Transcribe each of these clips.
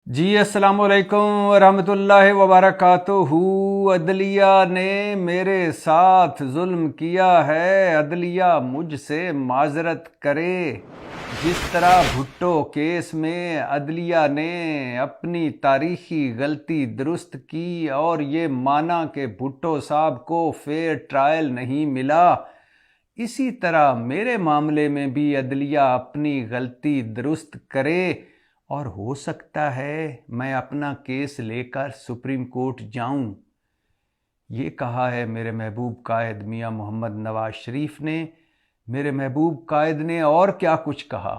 جی السلام علیکم ورحمۃ وبرکاتہ۔ عدلیہ نے میرے ساتھ ظلم کیا ہے، عدلیہ مجھ سے معذرت کرے۔ جس طرح بھٹو کیس میں عدلیہ نے اپنی تاریخی غلطی درست کی اور یہ مانا کہ بھٹو صاحب کو فیئر ٹرائل نہیں ملا، اسی طرح میرے معاملے میں بھی عدلیہ اپنی غلطی درست کرے اور ہو سکتا ہے میں اپنا کیس لے کر سپریم کورٹ جاؤں۔ یہ کہا ہے میرے محبوب قائد میاں محمد نواز شریف نے۔ میرے محبوب قائد نے اور کیا کچھ کہا،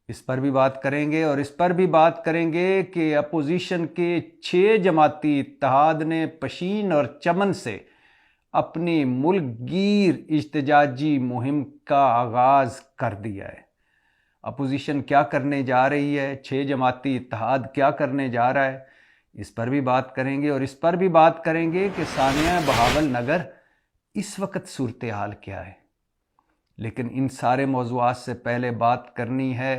اس پر بھی بات کریں گے، اور اس پر بھی بات کریں گے کہ اپوزیشن کے 6 جماعتی اتحاد نے پشین اور چمن سے اپنی ملک گیر احتجاجی مہم کا آغاز کر دیا ہے۔ اپوزیشن کیا کرنے جا رہی ہے، 6 جماعتی اتحاد کیا کرنے جا رہا ہے، اس پر بھی بات کریں گے، اور اس پر بھی بات کریں گے کہ ثانیہ بہاول نگر اس وقت صورتحال کیا ہے۔ لیکن ان سارے موضوعات سے پہلے بات کرنی ہے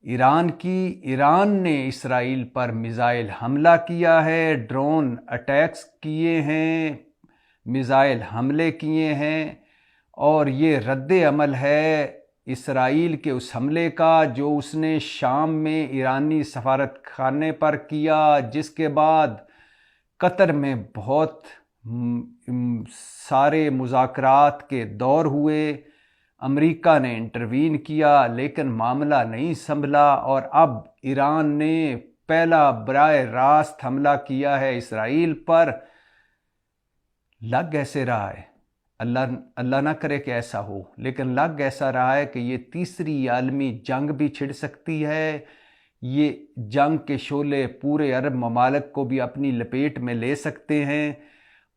ایران کی۔ ایران نے اسرائیل پر میزائل حملہ کیا ہے، ڈرون اٹیکس کیے ہیں، میزائل حملے کیے ہیں، اور یہ رد عمل ہے اسرائیل کے اس حملے کا جو اس نے شام میں ایرانی سفارت خانے پر کیا، جس کے بعد قطر میں بہت سارے مذاکرات کے دور ہوئے، امریکہ نے انٹروین کیا لیکن معاملہ نہیں سنبھلا، اور اب ایران نے پہلا براہ راست حملہ کیا ہے اسرائیل پر۔ لگ ایسے رہا ہے، اللہ نہ کرے کہ ایسا ہو، لیکن لگ ایسا رہا ہے کہ یہ تیسری عالمی جنگ بھی چھڑ سکتی ہے۔ یہ جنگ کے شعلے پورے عرب ممالک کو بھی اپنی لپیٹ میں لے سکتے ہیں،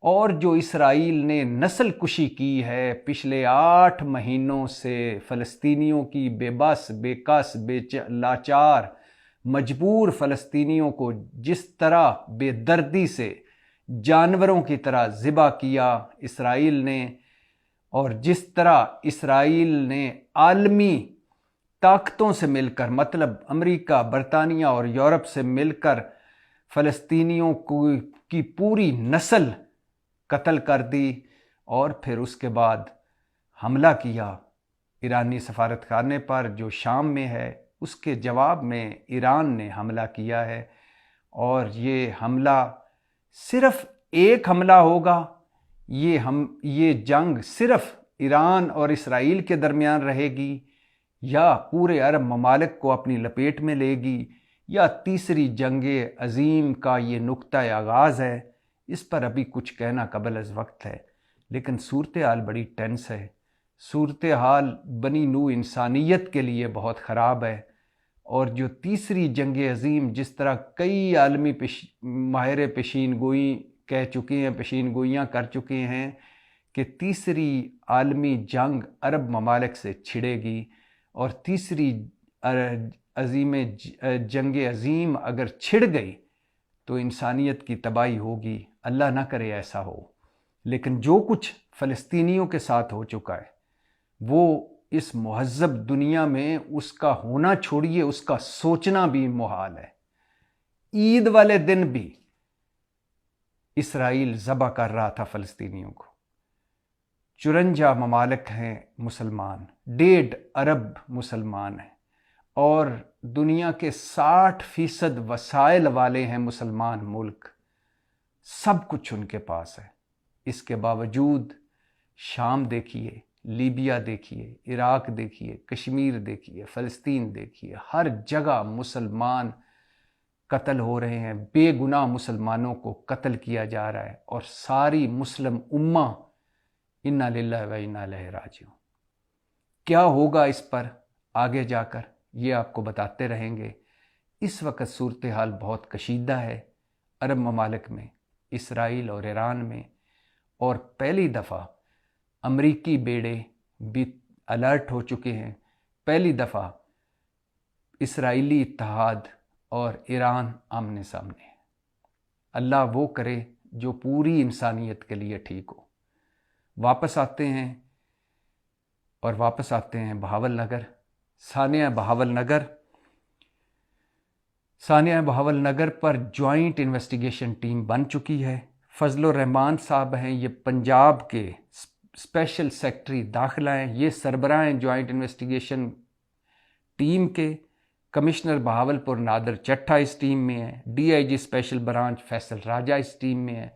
اور جو اسرائیل نے نسل کشی کی ہے پچھلے 8 مہینوں سے فلسطینیوں کی، بے بس، بے کس، لاچار، مجبور فلسطینیوں کو جس طرح بے دردی سے جانوروں کی طرح ذبح کیا اسرائیل نے، اور جس طرح اسرائیل نے عالمی طاقتوں سے مل کر، مطلب امریکہ، برطانیہ اور یورپ سے مل کر فلسطینیوں کی پوری نسل قتل کر دی، اور پھر اس کے بعد حملہ کیا ایرانی سفارت خانے پر جو شام میں ہے، اس کے جواب میں ایران نے حملہ کیا ہے۔ اور یہ حملہ صرف ایک حملہ ہوگا، یہ جنگ صرف ایران اور اسرائیل کے درمیان رہے گی، یا پورے عرب ممالک کو اپنی لپیٹ میں لے گی، یا تیسری جنگ عظیم کا یہ نقطہ آغاز ہے، اس پر ابھی کچھ کہنا قبل از وقت ہے۔ لیکن صورتحال بڑی ٹینس ہے، صورتحال بنی نوع انسانیت کے لیے بہت خراب ہے، اور جو تیسری جنگ عظیم، جس طرح کئی عالمی ماہر پیشین گوئی کہہ چکے ہیں، پیشین گوئیاں کر چکے ہیں کہ تیسری عالمی جنگ عرب ممالک سے چھڑے گی، اور تیسری جنگ عظیم اگر چھڑ گئی تو انسانیت کی تباہی ہوگی۔ اللہ نہ کرے ایسا ہو، لیکن جو کچھ فلسطینیوں کے ساتھ ہو چکا ہے وہ اس مہذب دنیا میں اس کا ہونا چھوڑیے، اس کا سوچنا بھی محال ہے۔ عید والے دن بھی اسرائیل ذبح کر رہا تھا فلسطینیوں کو۔ 54 ممالک ہیں مسلمان، 1.5 ارب مسلمان ہیں، اور دنیا کے 60% وسائل والے ہیں مسلمان ملک، سب کچھ ان کے پاس ہے۔ اس کے باوجود شام دیکھیے، لیبیا دیکھیے، عراق دیکھیے، کشمیر دیکھیے، فلسطین دیکھیے، ہر جگہ مسلمان قتل ہو رہے ہیں، بے گناہ مسلمانوں کو قتل کیا جا رہا ہے، اور ساری مسلم امہ انا للہ و انا الیہ راجعون۔ کیا ہوگا اس پر آگے جا کر یہ آپ کو بتاتے رہیں گے۔ اس وقت صورتحال بہت کشیدہ ہے عرب ممالک میں، اسرائیل اور ایران میں، اور پہلی دفعہ امریکی بیڑے بھی الرٹ ہو چکے ہیں۔ پہلی دفعہ اسرائیلی اتحاد اور ایران آمنے سامنے ہے۔ اللہ وہ کرے جو پوری انسانیت کے لیے ٹھیک ہو۔ واپس آتے ہیں بہاول نگر، ثانیہ بہاول نگر۔ ثانیہ بہاول نگر پر جوائنٹ انویسٹیگیشن ٹیم بن چکی ہے۔ فضل الرحمان صاحب ہیں، یہ پنجاب کے اسپیشل سیکٹری داخلہ ہیں، یہ سربراہ ہیں جوائنٹ انویسٹیگیشن ٹیم کے۔ کمشنر بہاولپور نادر چٹھا اس ٹیم میں ہے، D I G special branch Faisal Raja اس ٹیم میں ہے،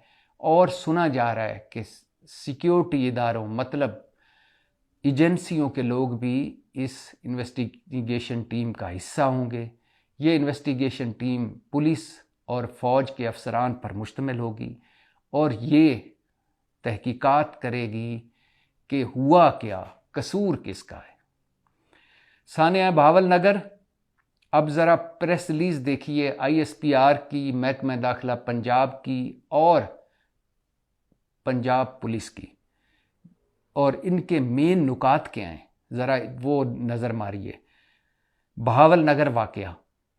اور سنا جا رہا ہے کہ سیکیورٹی اداروں مطلب ایجنسیوں کے لوگ بھی اس انویسٹیگیشن ٹیم کا حصہ ہوں گے۔ یہ انویسٹیگیشن ٹیم پولیس اور فوج کے افسران پر مشتمل ہوگی اور یہ تحقیقات کرے گی کہ ہوا کیا، قصور کس کا ہے۔ ثانیہ بہاول نگر، اب ذرا پریس ریلیز دیکھیے آئی ایس پی آر کی، محکمہ داخلہ پنجاب کی اور پنجاب پولیس کی، اور ان کے مین نکات کیا ہیں ذرا وہ نظر ماریے۔ بہاول نگر واقعہ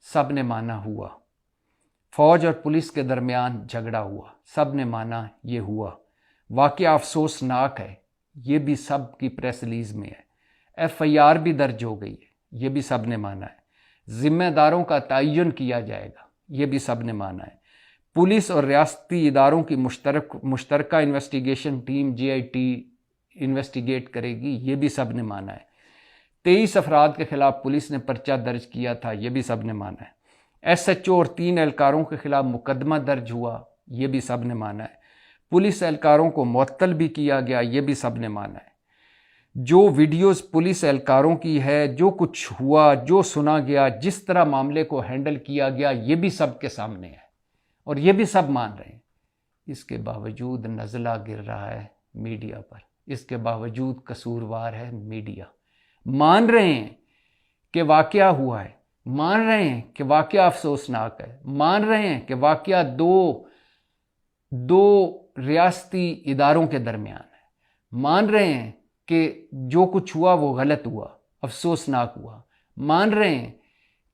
سب نے مانا ہوا، فوج اور پولیس کے درمیان جھگڑا ہوا، سب نے مانا یہ ہوا، واقعہ افسوسناک ہے، یہ بھی سب کی پریس ریلیز میں ہے، ایف آئی آر بھی درج ہو گئی ہے، یہ بھی سب نے مانا ہے، ذمہ داروں کا تعین کیا جائے گا، یہ بھی سب نے مانا ہے، پولیس اور ریاستی اداروں کی مشترکہ investigation team J I T investigate کرے گی، یہ بھی سب نے مانا ہے، 23 افراد کے خلاف پولیس نے پرچہ درج کیا تھا، یہ بھی سب نے مانا ہے، ایس ایچ او اور 3 اہلکاروں کے خلاف مقدمہ درج ہوا، یہ بھی سب نے مانا ہے، پولیس اہلکاروں کو معطل بھی کیا گیا، یہ بھی سب نے مانا ہے، جو ویڈیوز پولیس اہلکاروں کی ہے، جو کچھ ہوا، جو سنا گیا، جس طرح معاملے کو ہینڈل کیا گیا، یہ بھی سب کے سامنے ہے اور یہ بھی سب مان رہے ہیں۔ اس کے باوجود نزلہ گر رہا ہے میڈیا پر، اس کے باوجود قصوروار ہے میڈیا۔ مان رہے ہیں کہ واقعہ ہوا ہے، مان رہے ہیں کہ واقعہ افسوسناک ہے، مان رہے ہیں کہ واقعہ دو ریاستی اداروں کے درمیان ہے، مان رہے ہیں کہ جو کچھ ہوا وہ غلط ہوا، افسوسناک ہوا، مان رہے ہیں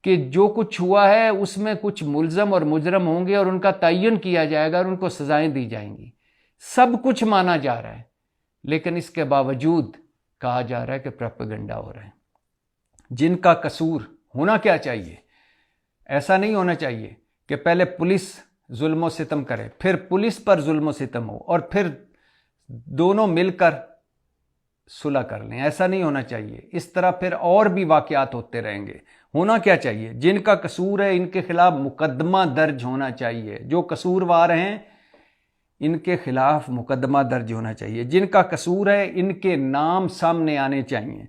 کہ جو کچھ ہوا ہے اس میں کچھ ملزم اور مجرم ہوں گے اور ان کا تعین کیا جائے گا اور ان کو سزائیں دی جائیں گی، سب کچھ مانا جا رہا ہے، لیکن اس کے باوجود کہا جا رہا ہے کہ پروپیگنڈا ہو رہا ہے۔ جن کا قصور ہونا کیا چاہیے، ایسا نہیں ہونا چاہیے کہ پہلے پولیس ظلم و ستم کرے، پھر پولیس پر ظلم و ستم ہو اور پھر دونوں مل کر صلح کر لیں، ایسا نہیں ہونا چاہیے، اس طرح پھر اور بھی واقعات ہوتے رہیں گے۔ ہونا کیا چاہیے، جن کا قصور ہے ان کے خلاف مقدمہ درج ہونا چاہیے، جو قصوروار ہیں ان کے خلاف مقدمہ درج ہونا چاہیے، جن کا قصور ہے ان کے نام سامنے آنے چاہیے،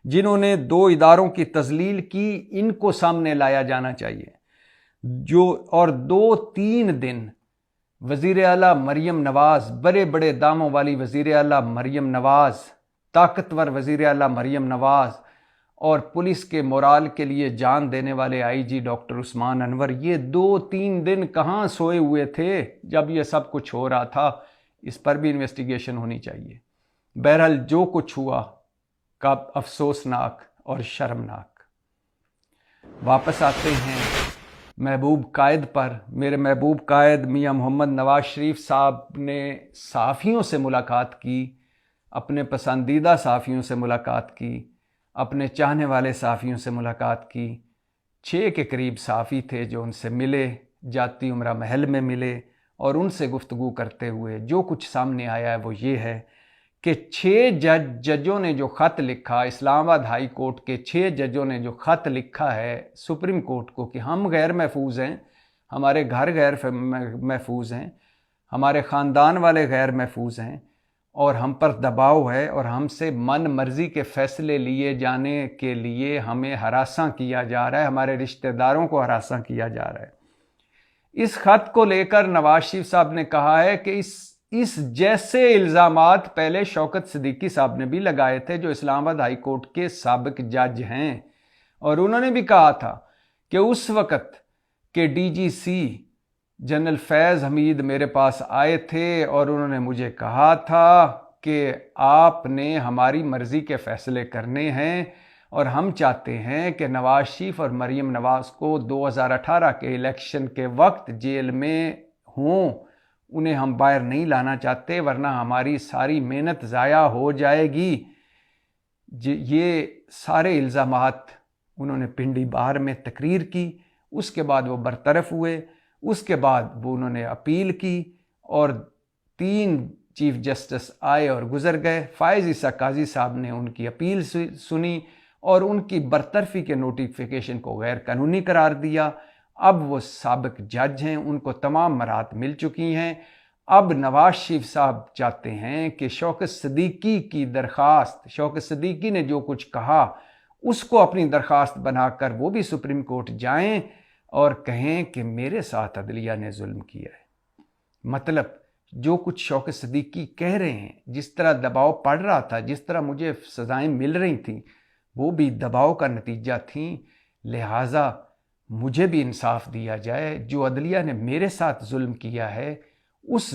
جنہوں نے 2 اداروں کی تضلیل کی ان کو سامنے لایا جانا چاہیے، اور 2-3 دن وزیر اعلیٰ مریم نواز، بڑے بڑے داموں والی وزیر اعلیٰ مریم نواز، طاقتور وزیر اعلیٰ مریم نواز، اور پولیس کے مورال کے لیے جان دینے والے آئی جی ڈاکٹر عثمان انور، یہ 2-3 دن کہاں سوئے ہوئے تھے جب یہ سب کچھ ہو رہا تھا؟ اس پر بھی انویسٹیگیشن ہونی چاہیے۔ بہرحال جو کچھ ہوا کا افسوسناک اور شرمناک۔ واپس آتے ہیں محبوب قائد پر۔ میرے محبوب قائد میاں محمد نواز شریف صاحب نے صحافیوں سے ملاقات کی، اپنے پسندیدہ صحافیوں سے ملاقات کی، اپنے چاہنے والے صحافیوں سے ملاقات کی۔ 6 کے قریب صحافی تھے جو ان سے ملے، جاتی عمرہ محل میں ملے، اور ان سے گفتگو کرتے ہوئے جو کچھ سامنے آیا ہے وہ یہ ہے کہ 6 ججوں نے جو خط لکھا، اسلام آباد ہائی کورٹ کے 6 ججوں نے جو خط لکھا ہے سپریم کورٹ کو کہ ہم غیر محفوظ ہیں، ہمارے گھر غیر محفوظ ہیں، ہمارے خاندان والے غیر محفوظ ہیں، اور ہم پر دباؤ ہے اور ہم سے من مرضی کے فیصلے لیے جانے کے لیے ہمیں ہراساں کیا جا رہا ہے، ہمارے رشتہ داروں کو ہراساں کیا جا رہا ہے۔ اس خط کو لے کر نواز شریف صاحب نے کہا ہے کہ اس جیسے الزامات پہلے شوکت صدیقی صاحب نے بھی لگائے تھے جو اسلام آباد ہائی کورٹ کے سابق جج ہیں، اور انہوں نے بھی کہا تھا کہ اس وقت کہ ڈی جی سی جنرل فیض حمید میرے پاس آئے تھے اور انہوں نے مجھے کہا تھا کہ آپ نے ہماری مرضی کے فیصلے کرنے ہیں اور ہم چاہتے ہیں کہ نواز شریف اور مریم نواز کو 2018 کے الیکشن کے وقت جیل میں ہوں، انہیں ہم باہر نہیں لانا چاہتے ورنہ ہماری ساری محنت ضائع ہو جائے گی۔ یہ سارے الزامات انہوں نے پنڈی بار میں تقریر کی، اس کے بعد وہ برطرف ہوئے، اس کے بعد وہ انہوں نے اپیل کی اور 3 چیف جسٹس آئے اور گزر گئے۔ فائز عیسیٰ قاضی صاحب نے ان کی اپیل سنی اور ان کی برطرفی کے نوٹیفیکیشن کو غیر قانونی قرار دیا۔ اب وہ سابق جج ہیں، ان کو تمام برات مل چکی ہیں۔ اب نواز شریف صاحب چاہتے ہیں کہ شوکت صدیقی کی درخواست، شوکت صدیقی نے جو کچھ کہا اس کو اپنی درخواست بنا کر وہ بھی سپریم کورٹ جائیں اور کہیں کہ میرے ساتھ عدلیہ نے ظلم کیا ہے۔ مطلب جو کچھ شوکت صدیقی کہہ رہے ہیں، جس طرح دباؤ پڑ رہا تھا، جس طرح مجھے سزائیں مل رہی تھیں، وہ بھی دباؤ کا نتیجہ تھیں، لہٰذا مجھے بھی انصاف دیا جائے۔ جو عدلیہ نے میرے ساتھ ظلم کیا ہے اس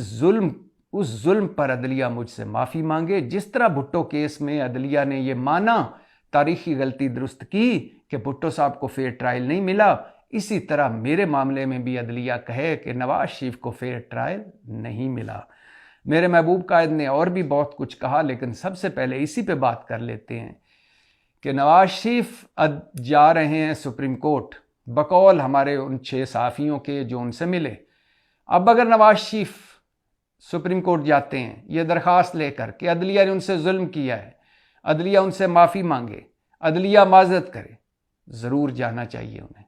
ظلم پر عدلیہ مجھ سے معافی مانگے۔ جس طرح بھٹو کیس میں عدلیہ نے یہ مانا، تاریخی غلطی درست کی کہ بھٹو صاحب کو فیئر ٹرائل نہیں ملا، اسی طرح میرے معاملے میں بھی عدلیہ کہے کہ نواز شریف کو فیئر ٹرائل نہیں ملا۔ میرے محبوب قائد نے اور بھی بہت کچھ کہا، لیکن سب سے پہلے اسی پہ بات کر لیتے ہیں کہ نواز شریف جا رہے ہیں سپریم کورٹ بقول ہمارے ان 6 صحافیوں کے جو ان سے ملے۔ اب اگر نواز شریف سپریم کورٹ جاتے ہیں یہ درخواست لے کر کہ عدلیہ نے ان سے ظلم کیا ہے، عدلیہ ان سے معافی مانگے، عدلیہ معذرت کرے، ضرور جانا چاہیے انہیں۔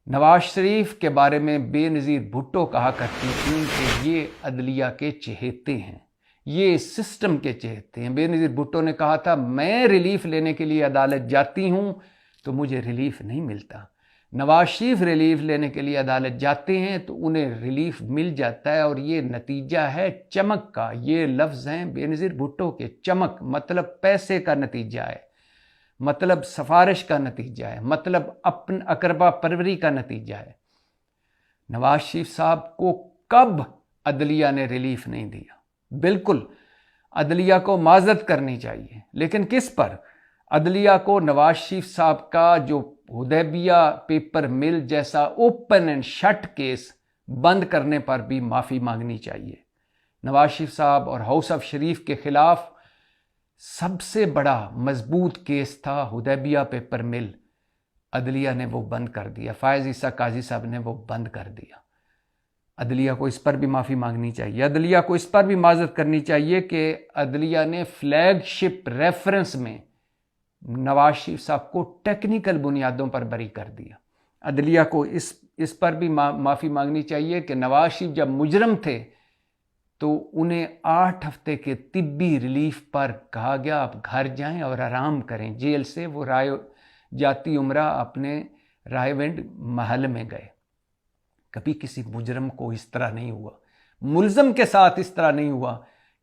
نواز شریف کے بارے میں بے نظیر بھٹو کہا کرتی تھیں کہ یہ عدلیہ کے چہیتے ہیں، یہ سسٹم کے چہیتے ہیں۔ بے نظیر بھٹو نے کہا تھا میں ریلیف لینے کے لیے عدالت جاتی ہوں تو مجھے ریلیف نہیں ملتا، نواز شریف ریلیف لینے کے لیے عدالت جاتے ہیں تو انہیں ریلیف مل جاتا ہے، اور یہ نتیجہ ہے چمک کا۔ یہ لفظ ہیں بے نظیر بھٹو کے، چمک مطلب پیسے کا نتیجہ ہے، مطلب سفارش کا نتیجہ ہے، مطلب اپن اقربا پروری کا نتیجہ ہے۔ نواز شریف صاحب کو کب عدلیہ نے ریلیف نہیں دیا؟ بالکل عدلیہ کو معذرت کرنی چاہیے، لیکن کس پر؟ عدلیہ کو نواز شریف صاحب کا جو حدیبیہ پیپر مل جیسا اوپن اینڈ شٹ کیس بند کرنے پر بھی معافی مانگنی چاہیے۔ نواز شریف صاحب اور ہاؤس آف شریف کے خلاف سب سے بڑا مضبوط کیس تھا حدیبیہ پیپر مل، عدلیہ نے وہ بند کر دیا، فائز عیسیٰ قاضی صاحب نے وہ بند کر دیا۔ عدلیہ کو اس پر بھی معافی مانگنی چاہیے، عدلیہ کو اس پر بھی معذرت کرنی چاہیے کہ عدلیہ نے فلیگ شپ ریفرنس میں نواز شریف صاحب کو ٹیکنیکل بنیادوں پر بری کر دیا۔ عدلیہ کو اس پر بھی معافی مانگنی چاہیے کہ نواز شریف جب مجرم تھے تو انہیں 8 ہفتے کے طبی ریلیف پر کہا گیا آپ گھر جائیں اور آرام کریں، جیل سے وہ جاتی عمرہ اپنے رائے ونڈ محل میں گئے۔ کبھی کسی مجرم کو اس طرح نہیں ہوا، ملزم کے ساتھ اس طرح نہیں ہوا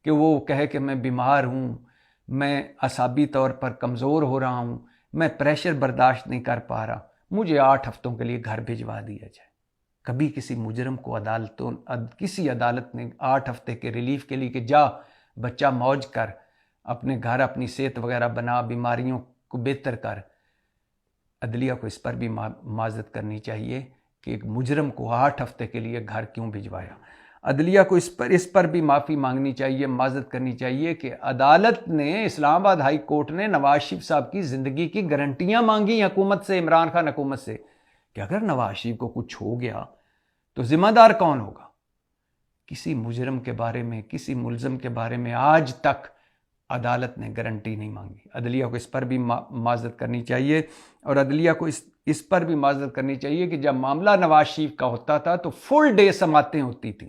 کہ وہ کہے کہ میں بیمار ہوں، میں اعصابی طور پر کمزور ہو رہا ہوں، میں پریشر برداشت نہیں کر پا رہا، مجھے 8 ہفتوں کے لیے گھر بھجوا دیا جائے۔ کبھی کسی مجرم کو کسی عدالت نے 8 ہفتے کے ریلیف کے لیے کہ جا بچہ موج کر، اپنے گھر اپنی صحت وغیرہ بنا، بیماریوں کو بہتر کر۔ عدلیہ کو اس پر بھی معذرت کرنی چاہیے کہ ایک مجرم کو 8 ہفتے کے لیے گھر کیوں بھجوایا۔ عدلیہ کو اس پر بھی معافی مانگنی چاہیے، معذرت کرنی چاہیے کہ عدالت نے، اسلام آباد ہائی کورٹ نے نواز شریف صاحب کی زندگی کی گارنٹیاں مانگی حکومت سے، عمران خان حکومت سے، کہ اگر نواز شریف کو کچھ ہو گیا تو ذمہ دار کون ہوگا؟ کسی مجرم کے بارے میں، کسی ملزم کے بارے میں آج تک عدالت نے گارنٹی نہیں مانگی۔ عدلیہ کو اس پر بھی معذرت کرنی چاہیے، اور عدلیہ کو اس پر بھی معذرت کرنی چاہیے کہ جب معاملہ نواز شریف کا ہوتا تھا تو فل ڈے سماعتیں ہوتی تھیں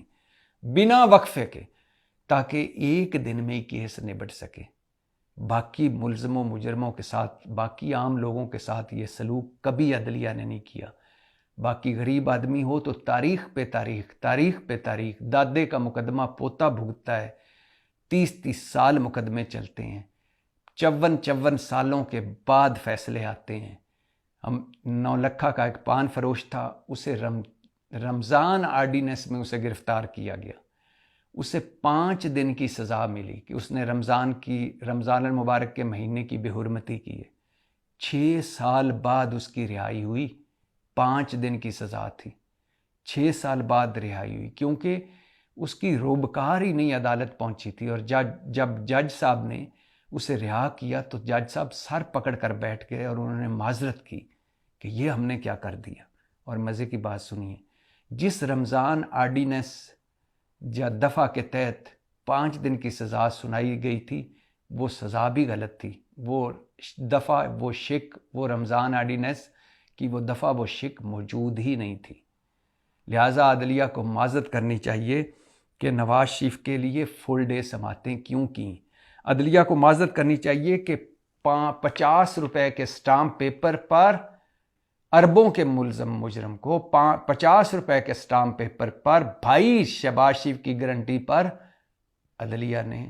بنا وقفے کے، تاکہ ایک دن میں ہی کیس نبٹ سکے۔ باقی ملزموں مجرموں کے ساتھ، باقی عام لوگوں کے ساتھ یہ سلوک کبھی عدلیہ نے نہیں کیا۔ باقی غریب آدمی ہو تو تاریخ پہ تاریخ، دادے کا مقدمہ پوتا بھگتتا ہے، 30 سال مقدمے چلتے ہیں، 54 سالوں کے بعد فیصلے آتے ہیں۔ ہم 9 لکھا کا ایک پان فروش تھا، اسے رمضان آرڈیننس میں اسے گرفتار کیا گیا، اسے 5 دن کی سزا ملی کہ اس نے رمضان المبارک کے مہینے کی بے حرمتی کی ہے۔ 6 سال بعد اس کی رہائی ہوئی، 5 دن کی سزا تھی، 6 سال بعد رہائی ہوئی، کیونکہ اس کی روبکار ہی نہیں عدالت پہنچی تھی۔ اور جب جج صاحب نے اسے رہا کیا تو جج صاحب سر پکڑ کر بیٹھ گئے اور انہوں نے معذرت کی کہ یہ ہم نے کیا کر دیا۔ اور مزے کی بات سنیے، جس رمضان آرڈیننس یا دفعہ کے تحت 5 دن کی سزا سنائی گئی تھی وہ سزا بھی غلط تھی، وہ دفعہ، وہ شک، وہ رمضان آرڈیننس کی وہ دفعہ، وہ شک موجود ہی نہیں تھی۔ لہٰذا عدلیہ کو معذرت کرنی چاہیے کہ نواز شریف کے لیے فل ڈے سماعتیں کیوں کیں۔ عدلیہ کو معذرت کرنی چاہیے کہ 50 روپے کے سٹامپ پیپر پر اربوں کے مجرم کو 50 روپے کے سٹامپ پیپر پر بھائی شہباز شریف کی گارنٹی پر عدلیہ نے،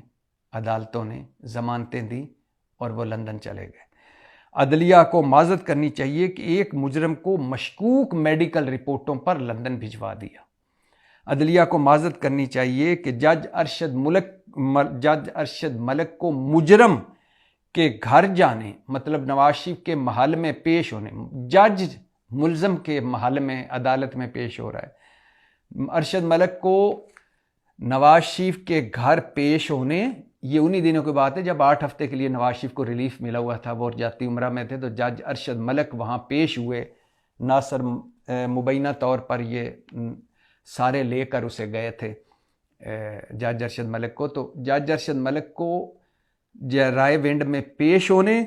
عدالتوں نے ضمانتیں دی اور وہ لندن چلے گئے۔ عدلیہ کو معذرت کرنی چاہیے کہ ایک مجرم کو مشکوک میڈیکل رپورٹوں پر لندن بھجوا دیا۔ عدلیہ کو معذرت کرنی چاہیے کہ جج ارشد ملک کو مجرم کے گھر جانے، مطلب نواز شریف کے محل میں پیش ہونے، جج ملزم کے محل میں عدالت میں پیش ہو رہا ہے، ارشد ملک کو نواز شریف کے گھر پیش ہونے، یہ انہی دنوں کی بات ہے جب 8 ہفتے کے لیے نواز شریف کو ریلیف ملا ہوا تھا، وہ جاتی عمرہ میں تھے، تو جج ارشد ملک وہاں پیش ہوئے، نہ صر مبینہ طور پر یہ سارے لے کر اسے گئے تھے جج ارشد ملک کو، تو جج ارشد ملک کو رائے ونڈ میں پیش ہونے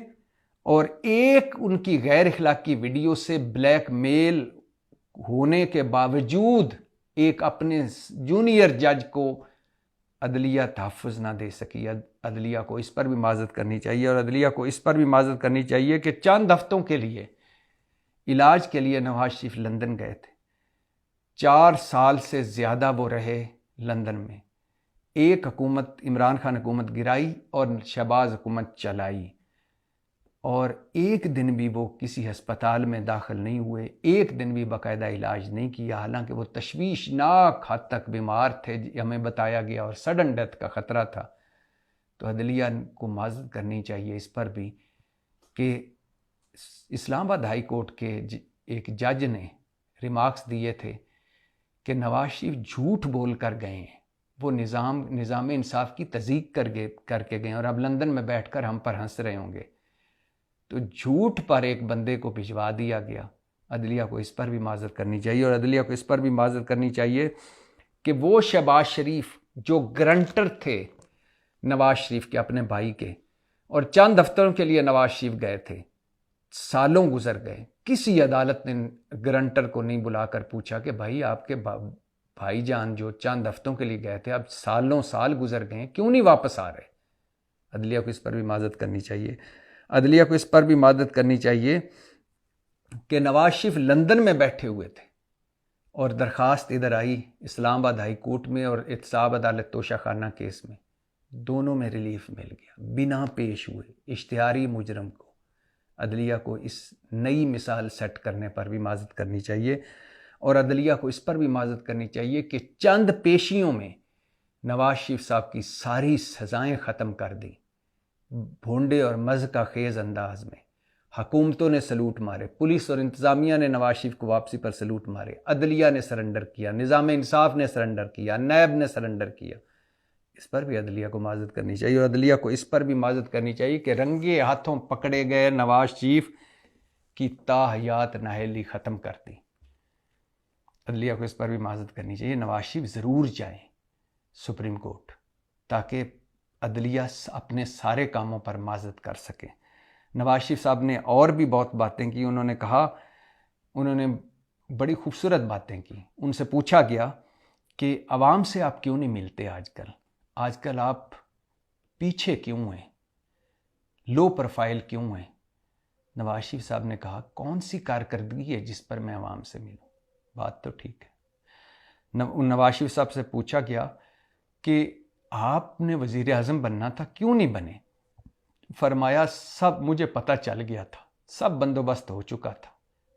اور ایک ان کی غیر اخلاقی ویڈیو سے بلیک میل ہونے کے باوجود ایک اپنے جونیئر جج کو عدلیہ تحفظ نہ دے سکی۔ عدلیہ کو اس پر بھی معذرت کرنی چاہیے، اور عدلیہ کو اس پر بھی معذرت کرنی چاہیے کہ چند ہفتوں کے لیے علاج کے لیے نواز شریف لندن گئے تھے، 4 سال سے زیادہ وہ رہے لندن میں، ایک حکومت عمران خان حکومت گرائی اور شہباز حکومت چلائی، اور ایک دن بھی وہ کسی ہسپتال میں داخل نہیں ہوئے، ایک دن بھی باقاعدہ علاج نہیں کیا، حالانکہ وہ تشویشناک حد تک بیمار تھے، ہمیں بتایا گیا، اور سڈن ڈیتھ کا خطرہ تھا۔ تو عدلیہ کو معذرت کرنی چاہیے اس پر بھی کہ اسلام آباد ہائی کورٹ کے ایک جج نے ریمارکس دیے تھے کہ نواز شریف جھوٹ بول کر گئے ہیں، وہ نظام انصاف کی تضییق کر کے گئے، اور اب لندن میں بیٹھ کر ہم پر ہنس رہے ہوں گے۔ تو جھوٹ پر ایک بندے کو بھجوا دیا گیا۔ عدلیہ کو اس پر بھی معذرت کرنی چاہیے، اور عدلیہ کو اس پر بھی معذرت کرنی چاہیے کہ وہ شہباز شریف جو گرنٹر تھے نواز شریف کے اپنے بھائی کے، اور چند دفتروں کے لیے نواز شریف گئے تھے، سالوں گزر گئے، کسی عدالت نے گرنٹر کو نہیں بلا کر پوچھا کہ بھائی آپ کے بھائی جان جو چند ہفتوں کے لیے گئے تھے اب سالوں سال گزر گئے کیوں نہیں واپس آ رہے۔ عدلیہ کو اس پر بھی معذرت کرنی چاہیے۔ عدلیہ کو اس پر بھی معذرت کرنی چاہیے کہ نواز شریف لندن میں بیٹھے ہوئے تھے اور درخواست ادھر آئی اسلام آباد ہائی کورٹ میں اور احتساب عدالت توشہ خانہ کیس میں، دونوں میں ریلیف مل گیا بنا پیش ہوئے اشتہاری مجرم کو۔ عدلیہ کو اس نئی مثال سیٹ کرنے پر بھی معذرت کرنی چاہیے، اور عدلیہ کو اس پر بھی معذرت کرنی چاہیے کہ چند پیشیوں میں نواز شریف صاحب کی ساری سزائیں ختم کر دیں، بھونڈے اور مضحکہ خیز انداز میں۔ حکومتوں نے سلوٹ مارے، پولیس اور انتظامیہ نے نواز شریف کو واپسی پر سلوٹ مارے، عدلیہ نے سرنڈر کیا، نظام انصاف نے سرنڈر کیا، نیب نے سرنڈر کیا۔ اس پر بھی عدلیہ کو معذرت کرنی چاہیے، اور عدلیہ کو اس پر بھی معذرت کرنی چاہیے کہ رنگے ہاتھوں پکڑے گئے نواز شریف کی تاحیات نااہلی ختم کر دی۔ عدلیہ کو اس پر بھی معذرت کرنی چاہیے، نواز شریف ضرور جائیں سپریم کورٹ تاکہ عدلیہ اپنے سارے کاموں پر معذرت کر سکے۔ نواز شریف صاحب نے اور بھی بہت باتیں کی، انہوں نے بڑی خوبصورت باتیں کی۔ ان سے پوچھا گیا کہ عوام سے آپ کیوں نہیں ملتے آج کل آپ پیچھے کیوں ہیں، لو پروفائل کیوں ہیں؟ نواز شریف صاحب نے کہا کون سی کارکردگی ہے جس پر میں عوام سے ملوں؟ بات تو ٹھیک ہے۔ نواز شریف صاحب سے پوچھا گیا کہ آپ نے وزیر اعظم بننا تھا کیوں نہیں بنے؟ فرمایا سب مجھے پتہ چل گیا تھا، سب بندوبست ہو چکا تھا،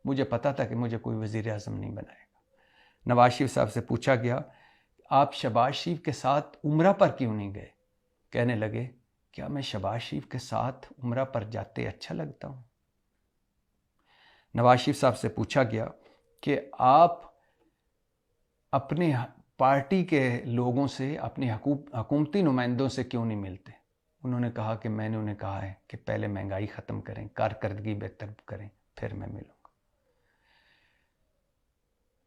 مجھے پتہ تھا کہ مجھے کوئی وزیر اعظم نہیں بنائے گا۔ نواز شریف صاحب سے پوچھا گیا آپ شہباز شریف کے ساتھ عمرہ پر کیوں نہیں گئے؟ کہنے لگے کیا میں شہباز شریف کے ساتھ عمرہ پر جاتے اچھا لگتا ہوں؟ نواز شریف صاحب سے پوچھا گیا کہ آپ اپنے پارٹی کے لوگوں سے، اپنے حکومتی نمائندوں سے کیوں نہیں ملتے؟ انہوں نے کہا کہ میں نے انہیں کہا ہے کہ پہلے مہنگائی ختم کریں، کارکردگی بہتر کریں، پھر میں ملوں گا۔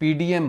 PDM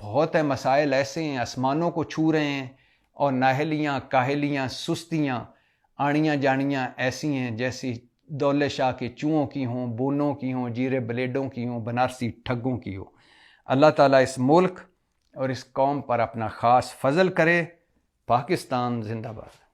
بہت ہیں مسائل ایسے ہیں آسمانوں کو چھو رہے ہیں، اور ناہلیاں کاہلیاں سستیاں آڑیاں جانیاں ایسی ہیں جیسی دولے شاہ کے چوہوں کی ہوں، بونوں کی ہوں، جیرے بلیڈوں کی ہوں، بنارسی ٹھگوں کی ہوں۔ اللہ تعالیٰ اس ملک اور اس قوم پر اپنا خاص فضل کرے۔ پاکستان زندہ باد۔